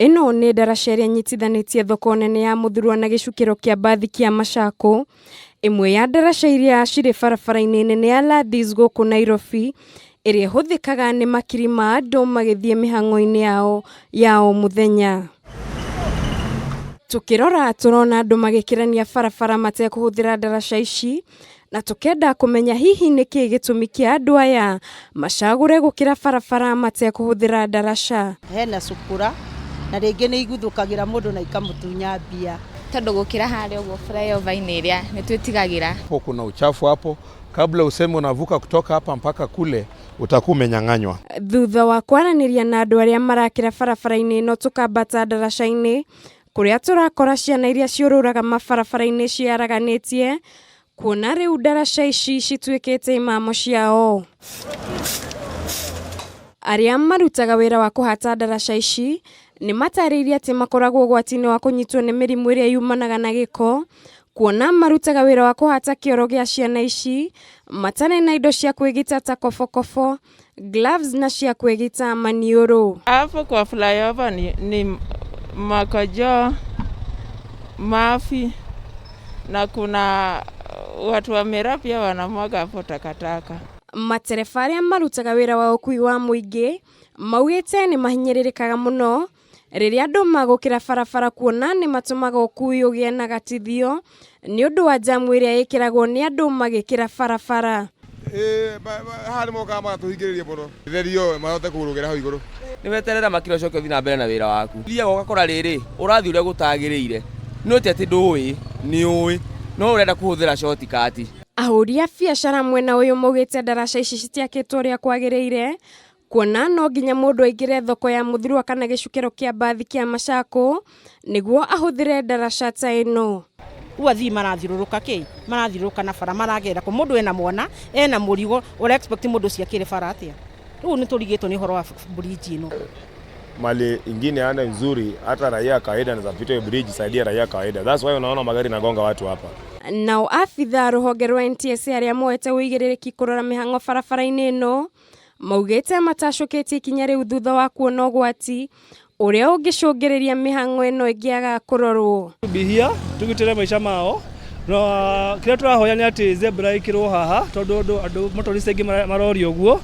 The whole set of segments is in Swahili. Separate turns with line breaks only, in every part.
Ino nĩ ndaraca ĩrĩa nyitithanĩtie thoko nene ya Mũthurwa na gĩcukĩro kĩa mbathi kĩa Machako, ĩmwe ya ndaraca iria cirĩ barabara-inĩ nene ya Ladis gũkũ Nairobi, ĩrĩa hũthĩkaga nĩ makiri ma andũ magĩthiĩ mĩhang'o-inĩ ya o mũthenya. Tukirora turona andũ magĩkĩrania barabara matekũhũthĩra ndaraca ici, na tukenda kũmenya hihi nĩkĩ gĩtũmi kĩa andũ aya macagũre gũkĩra barabara matekũhũthĩra ndaraca.
Hena cukura na rĩngĩ nĩ iguthũkagĩra mũndũ na ikamũtunya mbia.
Tondũ gũkĩra harĩa ũguo flyover-inĩ ĩrĩa nĩtwĩtigagĩra.
Kuna uchafu hapo, kabla useme unavuka kutoka hapa mpaka kule utakuwa umenyang'anywa.
Thutha wa kwaranĩria na andũ arĩa marakĩra barabara-inĩ ĩno tukambata ndaraca-inĩ, kũrĩa turakora ciana iria ciũrũraga mabarabara-inĩ ciaraganĩtie, kuona rĩu ndaraca ici cituĩkĩte imamo ciao. Arĩa marutaga wĩra wa kũhata ndaraca ici nĩ matarĩirie atĩ makoragwo ũgwati-inĩ wa kũnyitwo nĩ mĩrimũ ĩrĩa yumanaga na gĩko, kuona marutaga wĩra wa kũhata kĩoro gĩa ciana ici, matarĩ na indo cia kwĩgita ta kobokobo, gloves na cia kwĩgita maniũrũ.
Hapo kwa flyover ni makojo, mafi na kuna watu wa mera pia wanamwaga hapo takataka.
Matereba arĩa marutaga wĩra wa ũkui wa mũingĩ maugĩte nĩ mahinyĩrĩrĩkaga mũno rĩrĩa andũ magũkĩra barabara, kuona nĩ matũmaga ũkui ũgĩe na gatithio nĩ ũndũ wa jamu ĩrĩa ĩkĩragwo nĩ andũ magĩkĩra barabara.
Harĩ moka magatuhingĩrĩria mũno therio mahote kũrũgĩra hau igũrũ.
Nĩweterera makiro coke ũthiĩ na mbere na wĩra waku. Thiaga ũgakora rĩrĩ ũrathiĩ ũrĩa gũtagĩrĩire, nĩ atĩ ndũĩ no ũrenda kũhũthĩra shortcut.
Ahũri a biacara mwena ũyũ maugĩte ndaraca ici citiakĩtwo ũrĩa kwagĩrĩire, kuona no nginya mũndũ aingĩre thoko ya Mũthurwa kana gĩcukĩro kĩa mbathi kĩa Machako nĩguo ahũthĩre ndaraca ta ĩno.
Athii marathiũrũrũka na bara maragera kũ mũndũ ena mwana ena mũrigo ũrĩa expect mũndũ ciakĩre bara atĩa. Rĩu nĩ tũrigĩtwo nĩ ũhoro wa bridge ĩno.
Mali ingine ana nzuri, hata raia kawaida anaweza pita bridge saidia raia kawaida. That's why unaona magari nagonga watu hapa.
Nao afitha rũhonge rwa NTSA arĩa moete ũigĩrĩrĩki kũrora mĩhang'o barabara-inĩ ĩno maugĩte matacũkĩtie ikinya rĩu thutha wa kuona ũgwati ũrĩa ũngĩcũngĩrĩria mĩhang'o ĩno ĩngĩaga kũrorwo.
Bihia tugitĩre maica mao no kĩrĩa tũrahoya nĩ atĩ zebra ĩkĩrwo haha tondũ andũ motoristi aingĩ marorio ũguo,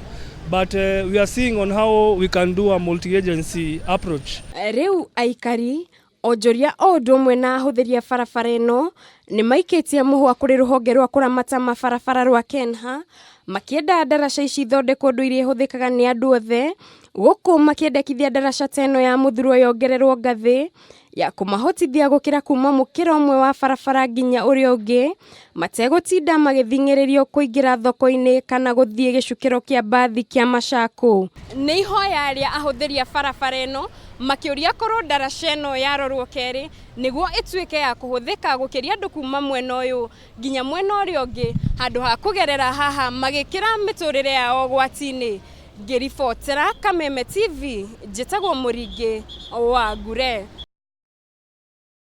but we are seeing on how we can do a multi-agency approach.
Rĩu aikari onjoria o ũndũ ũmwe na ahũthĩria barabara ĩno nĩ maikĩtie mũhwa kũrĩ rũhonge rwa kũramata mabarabara rwa KENHA, makĩenda ndaraca ici ithondekwo ũndũ iria ihũthĩkaga nĩ andũ othe, gũkũ makĩendekithia ndaraca ta ĩno ya Mũthurwa yongererwo ngathĩ ya kũmahotithia gũkĩra kuma mũkĩra ũmwe wa barabara nginya ũrĩa ũngĩ, mategũtinda magĩthing'ĩrĩrio kũingĩra thoko-inĩ kana gũthiĩ gĩcukĩro kĩa mbathi kĩa Machako. Nĩ ihoya rĩa ahũthĩria barabara ĩno makĩũria korwo ndaraca ĩno yarorwo kerĩ nĩguo ĩtuĩke ya kũhũthĩka gũkĩria andũ kuma mwena ũyũ nginya mwena ũrĩa ũngĩ, handũ ha kũgerera haha magĩkĩra mĩtũrĩre yao ũgwati-inĩ. Ngĩribotera Kameme TV, njĩtagwo Mũringi wa Ngure.